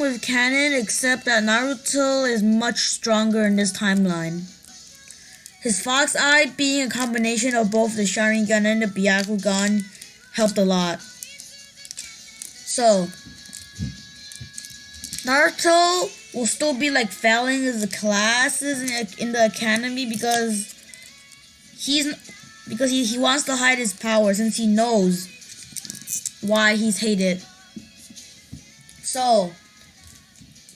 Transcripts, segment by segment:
with canon, except that Naruto is much stronger in this timeline. His Fox Eye being a combination of both the Sharingan and the Byakugan helped a lot. So, Naruto will still be like failing his classes in the academy because he wants to hide his power since he knows why he's hated. So,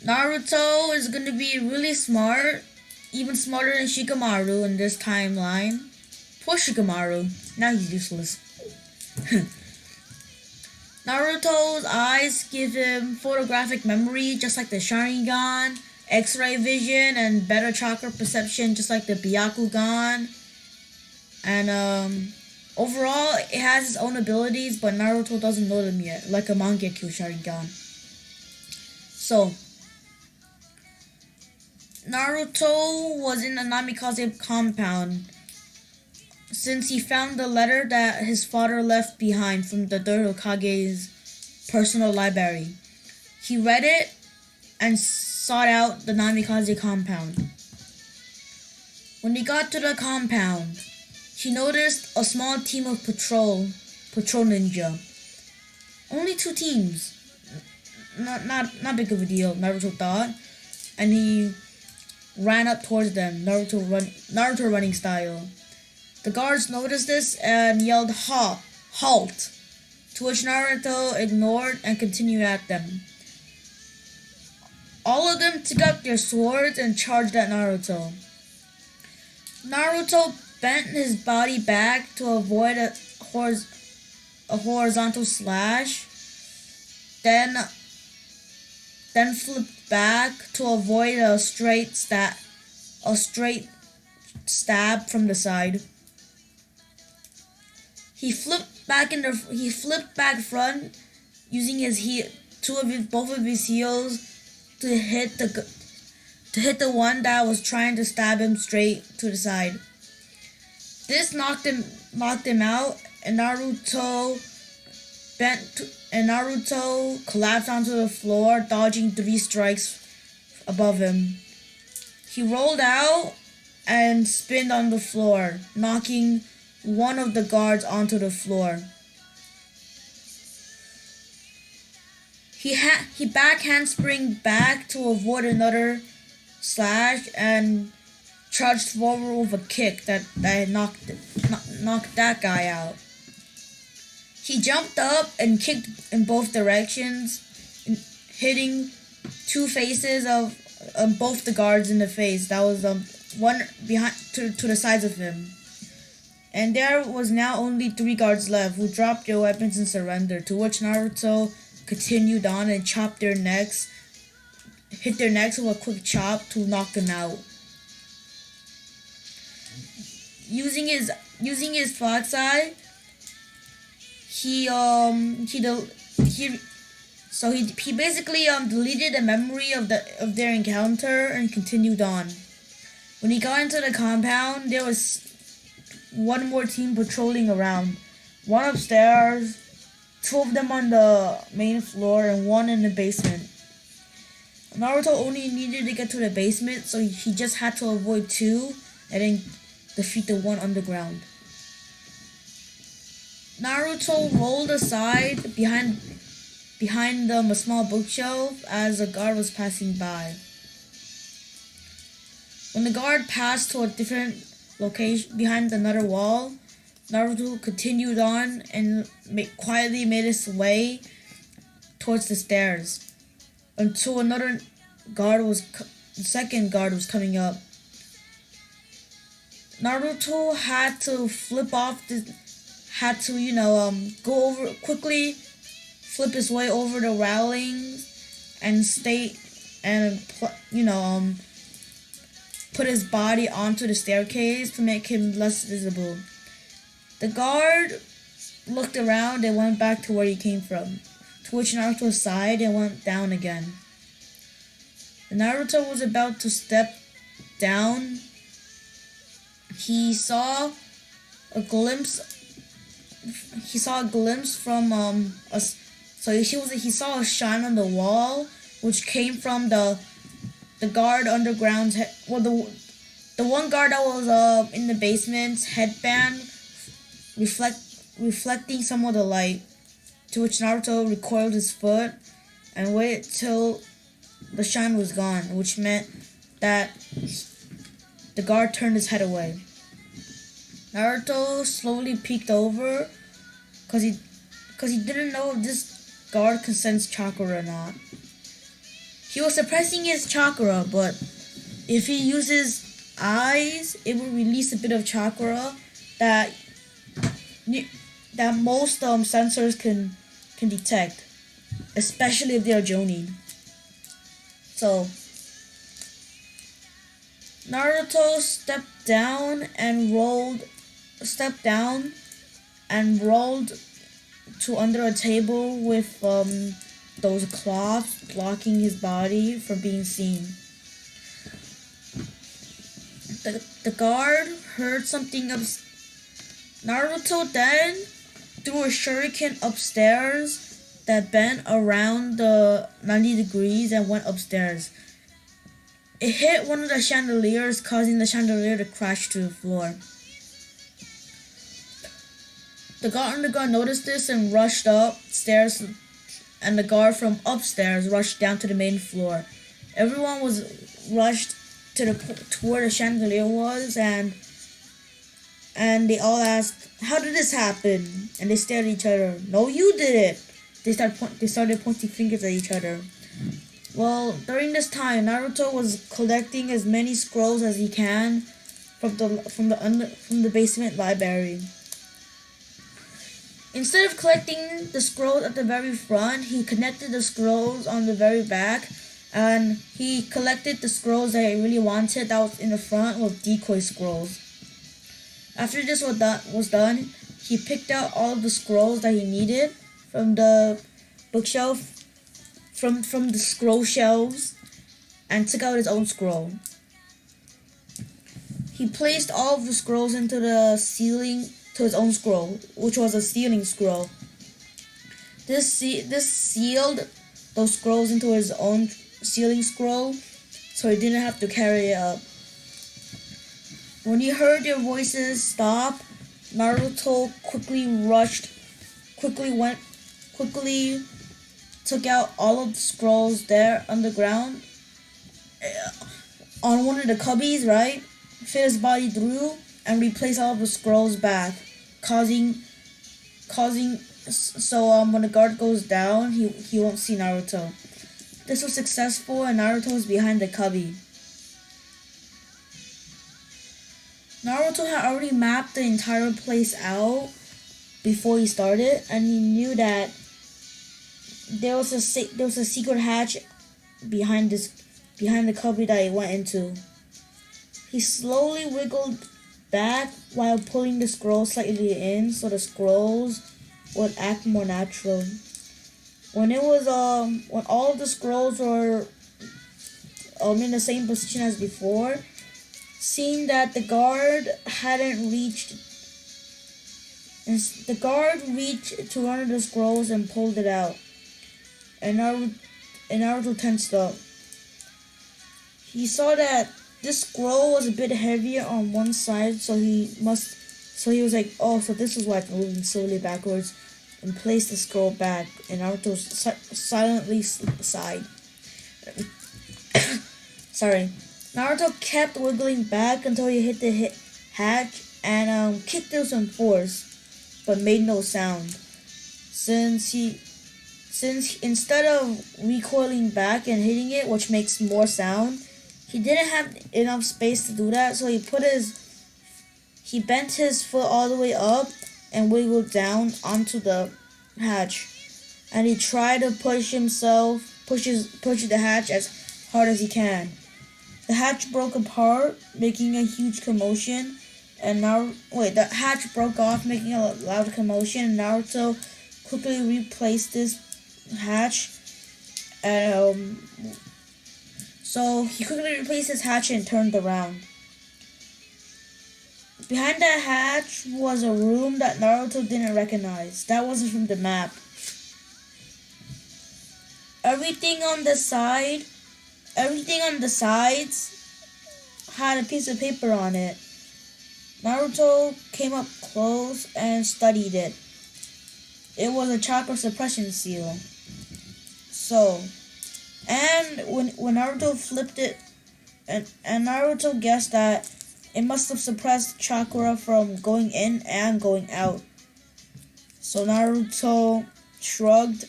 Naruto is going to be really smart, even smarter than Shikamaru in this timeline. Poor Shikamaru, now he's useless. Naruto's eyes give him photographic memory just like the Sharingan, X-ray vision, and better chakra perception just like the Byakugan. And overall, it has its own abilities, but Naruto doesn't know them yet, like a Mangekyo Sharingan. So, Naruto was in the Namikaze compound since he found the letter that his father left behind from the third Hokage's personal library. He read it and sought out the Namikaze compound. When he got to the compound, he noticed a small team of patrol ninja. Only 2 teams. Not big of a deal, Naruto thought. And he ran up towards them, Naruto running style. The guards noticed this and yelled halt, to which Naruto ignored and continued at them. All of them took out their swords and charged at Naruto. Naruto bent his body back to avoid a horizontal slash, then flipped back to avoid a straight stab from the side. He flipped back front, using both of his heels to hit the one that was trying to stab him straight to the side. This knocked him out, and Naruto collapsed onto the floor, dodging 3 strikes above him. He rolled out and spinned on the floor, knocking one of the guards onto the floor. He back handspring back to avoid another slash and charged forward with a kick that knocked that guy out. He jumped up and kicked in both directions, hitting 2 faces of both the guards in the face. That was one behind to the sides of him. And there was now only 3 guards left, who dropped their weapons and surrendered, to which Naruto continued on and hit their necks with a quick chop to knock them out. Using his Fox Eye, he basically deleted the memory of their encounter and continued on. When he got into the compound, there was 1 more team patrolling around. 1 upstairs, 2 of them on the main floor, and 1 in the basement. Naruto only needed to get to the basement, so he just had to avoid 2 and then defeat the 1 underground. Naruto rolled aside behind a small bookshelf as a guard was passing by. When the guard passed to a different location behind another wall, Naruto continued on and quietly made his way towards the stairs until the second guard was coming up. Naruto had to go over quickly, flip his way over the railings, and put his body onto the staircase to make him less visible. The guard looked around and went back to where he came from, to which Naruto sighed and went down again. When Naruto was about to step down, he saw a glimpse from he saw a shine on the wall which came from the guard underground's the one guard that was in the basement's headband, reflecting some of the light. To which Naruto recoiled his foot and waited till the shine was gone, which meant that the guard turned his head away. Naruto slowly peeked over because he didn't know if this guard could sense chakra or not. He was suppressing his chakra, but if he uses eyes, it will release a bit of chakra that most sensors can detect, especially if they are jonin. So Naruto stepped down and rolled to under a table with those cloths blocking his body from being seen. The guard heard something Naruto then threw a shuriken upstairs that bent around the 90 degrees and went upstairs. It hit one of the chandeliers, causing the chandelier to crash to the floor. The guard underground noticed this and rushed upstairs, and the guard from upstairs rushed down to the main floor. Everyone was rushed to where the chandelier was, and they all asked, "How did this happen?" And they stared at each other. "No, you did it." They started pointing fingers at each other. Well, during this time, Naruto was collecting as many scrolls as he can from the basement library. Instead of collecting the scrolls at the very front, he connected the scrolls on the very back, and he collected the scrolls that he really wanted that was in the front with decoy scrolls. After this was done, he picked out all of the scrolls that he needed from the bookshelf, from the scroll shelves, and took out his own scroll. He placed all of the scrolls into the ceiling to his own scroll, which was a ceiling scroll. This sealed those scrolls into his own ceiling scroll, so he didn't have to carry it up. When he heard their voices stop, Naruto quickly took out all of the scrolls there underground on one of the cubbies, right? Fit his body through and replace all of the scrolls back, causing so when the guard goes down, he won't see Naruto. This was successful, and Naruto was behind the cubby. Naruto had already mapped the entire place out before he started, and he knew that there was a secret hatch behind the cubby that he went into. He slowly wiggled back while pulling the scrolls slightly in, so the scrolls would act more natural. When all of the scrolls were in the same position as before, seeing that the guard reached to one of the scrolls and pulled it out, and Naruto tensed up. He saw that this scroll was a bit heavier on one side, so he was like, "Oh, so this is why it's moving slowly backwards," and placed the scroll back, and Naruto silently sighed. Sorry. Naruto kept wiggling back until he hit the hatch and kicked it with some force, but made no sound. Since instead of recoiling back and hitting it, which makes more sound, he didn't have enough space to do that, so he bent his foot all the way up and wiggled down onto the hatch, and he tried to push the hatch as hard as he can. The hatch broke apart, making a huge commotion, the hatch broke off, making a loud commotion, and Naruto quickly replaced this hatch, and so he quickly replaced his hatch and turned around. Behind that hatch was a room that Naruto didn't recognize. That wasn't from the map. everything on the side, everything on the sides had a piece of paper on it. Naruto came up close and studied it. It was a chakra suppression seal. So, and when Naruto flipped it, and Naruto guessed that it must have suppressed chakra from going in and going out. So Naruto shrugged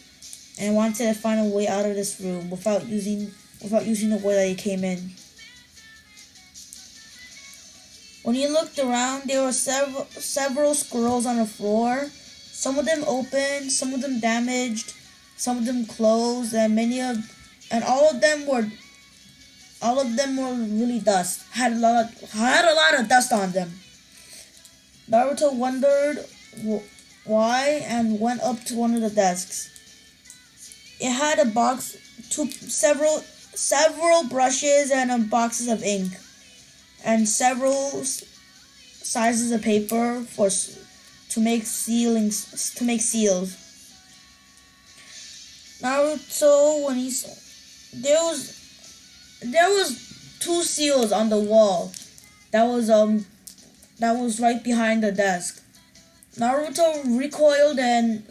and wanted to find a way out of this room without using the way that he came in. When he looked around, there were several scrolls on the floor. Some of them open, some of them damaged, some of them closed, and all of them were really dust. Had a lot of dust on them. Naruto wondered why and went up to one of the desks. It had a box, several brushes and boxes of ink, and several sizes of paper to make seals. Naruto, there was 2 seals on the wall. That was right behind the desk. Naruto recoiled and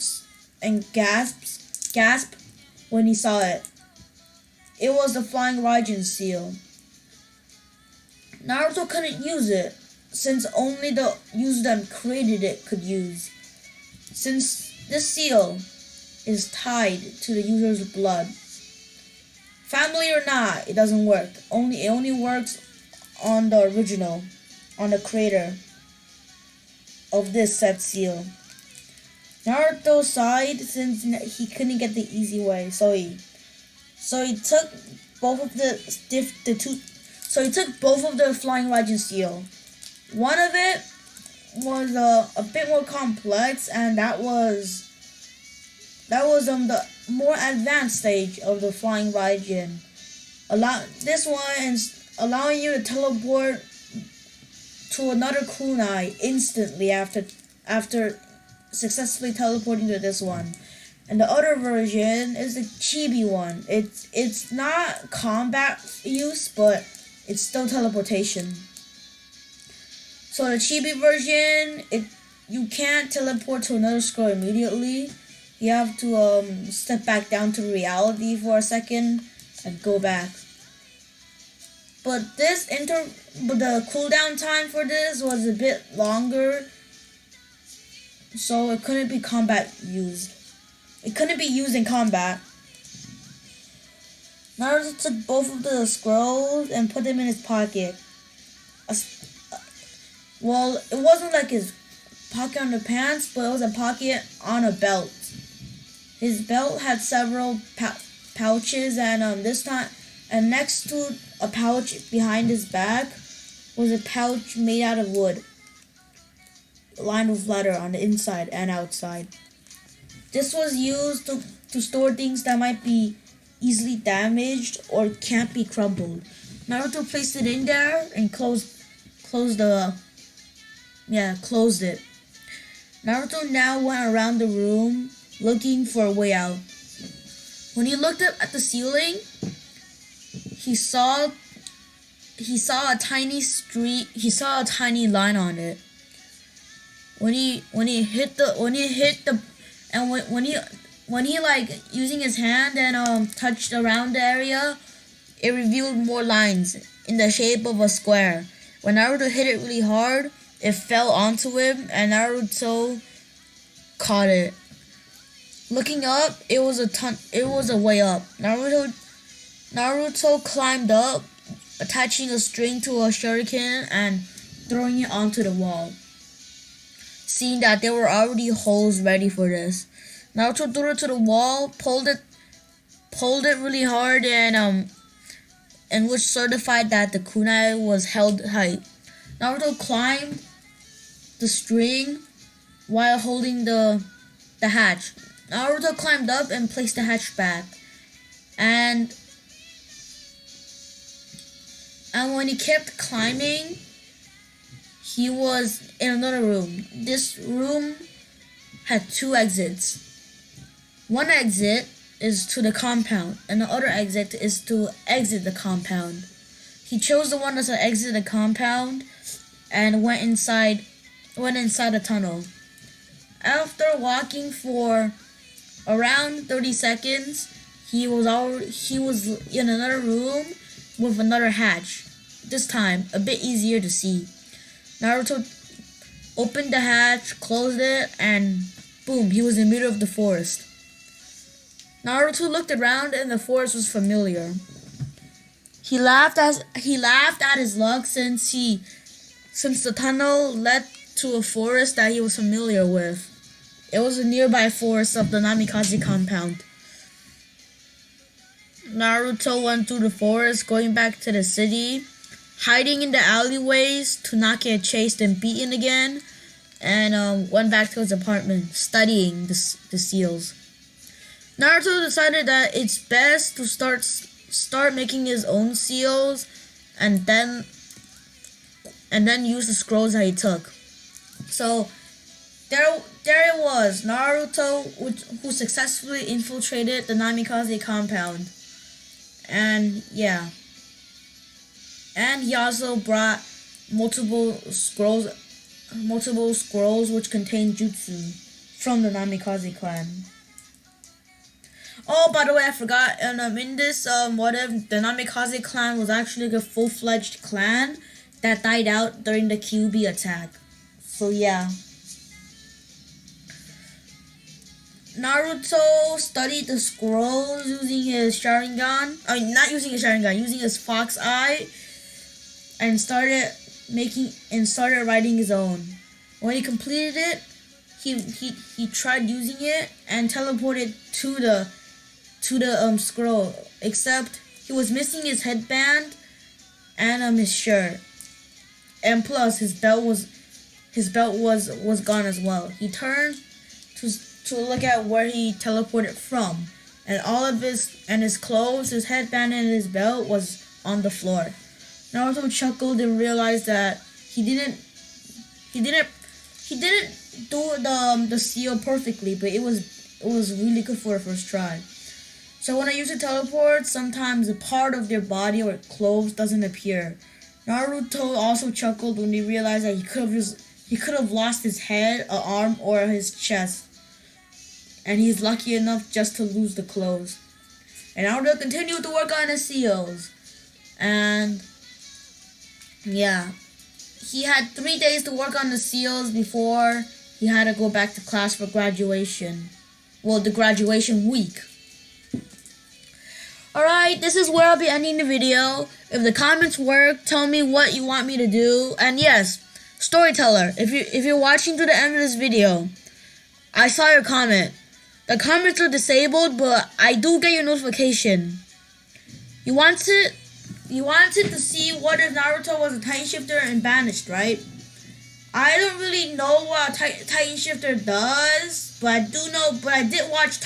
gasped when he saw it. It was the Flying Raijin seal. Naruto couldn't use it, since only the user that created it could use. Since this seal is tied to the user's blood. Family or not, it doesn't work. It only works on the original, on the creator of this set seal. Naruto sighed since he couldn't get the easy way, so he took both of the Flying Raijin seal. One of it was a bit more complex, and that was the more advanced stage of the Flying Raijin. This one is allowing you to teleport to another kunai instantly after successfully teleporting to this one. And the other version is the chibi one. It's not combat use, but it's still teleportation. So the chibi version, you can't teleport to another scroll immediately. You have to step back down to reality for a second and go back. But the cooldown time for this was a bit longer, so it couldn't be used. It couldn't be used in combat. Naruto took both of the scrolls and put them in his pocket. Well, it wasn't like his pocket on the pants, but it was a pocket on a belt. His belt had several pouches, and this time, and next to a pouch behind his back was a pouch made out of wood, lined with leather on the inside and outside. This was used to store things that might be easily damaged or can't be crumbled. Naruto placed it in there and closed it. Naruto now went around the room looking for a way out. When he looked up at the ceiling, he saw a tiny street. He saw a tiny line on it. When he like using his hand and touched around the area, it revealed more lines in the shape of a square. When Naruto hit it really hard, it fell onto him, and Naruto caught it. Looking up, it was a way up. Naruto climbed up, attaching a string to a shuriken and throwing it onto the wall. Seeing that there were already holes ready for this, Naruto threw it to the wall, pulled it really hard, and which certified that the kunai was held tight. Naruto climbed the string while holding the hatch. Naruto climbed up and placed the hatch back. And when he kept climbing, he was in another room. This room had 2 exits. One exit is to the compound, and the other exit is to exit the compound. He chose the one that's to exit the compound and went inside a tunnel. After walking for around 30 seconds, he was in another room with another hatch. This time, a bit easier to see. Naruto opened the hatch, closed it, and boom, he was in the middle of the forest. Naruto looked around and the forest was familiar. He laughed at his luck since the tunnel led to a forest that he was familiar with. It was a nearby forest of the Namikaze compound. Naruto went through the forest, going back to the city, hiding in the alleyways to not get chased and beaten again, and went back to his apartment, studying the seals. Naruto decided that it's best to start making his own seals, and then use the scrolls that he took. So there it was, Naruto, who successfully infiltrated the Namikaze compound, and yeah, and he also brought multiple scrolls which contain jutsu from the Namikaze clan. Oh, by the way, I forgot. In this, what if the Namikaze clan was actually a full-fledged clan that died out during the QB attack? So yeah. Naruto studied the scrolls using his Sharingan. Not using his Sharingan, using his Fox Eye, and started writing his own. When he completed it, he tried using it and teleported to the scroll, except he was missing his headband and his shirt, and plus his belt was gone as well. He turned to look at where he teleported from, and all of his clothes, his headband, and his belt was on the floor. Naruto chuckled and realized that he didn't do the seal perfectly, but it was really good for a first try. So when I use a teleport, sometimes a part of their body or clothes doesn't appear. Naruto also chuckled when he realized that he could have lost his head, an arm, or his chest, and he's lucky enough just to lose the clothes. And Naruto continued to work on his seals, and yeah, he had 3 days to work on the seals before he had to go back to class for graduation. Well, the graduation week. Alright, this is where I'll be ending the video. If the comments work, tell me what you want me to do. And yes, storyteller, if you're watching to the end of this video, I saw your comment. The comments are disabled, but I do get your notification. You wanted to see what if Naruto was a Titan Shifter and banished, right? I don't really know what a Titan Shifter does, but I did watch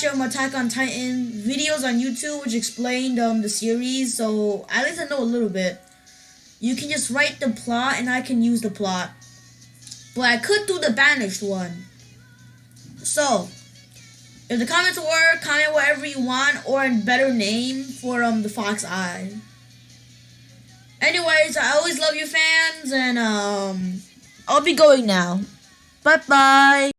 Attack on Titan videos on YouTube which explained the series, so at least I know a little bit. You can just write the plot and I can use the plot. But I could do the banished one. So, if the comments work, comment whatever you want or a better name for the Fox Eye. Anyways, I always love you fans, and I'll be going now. Bye bye.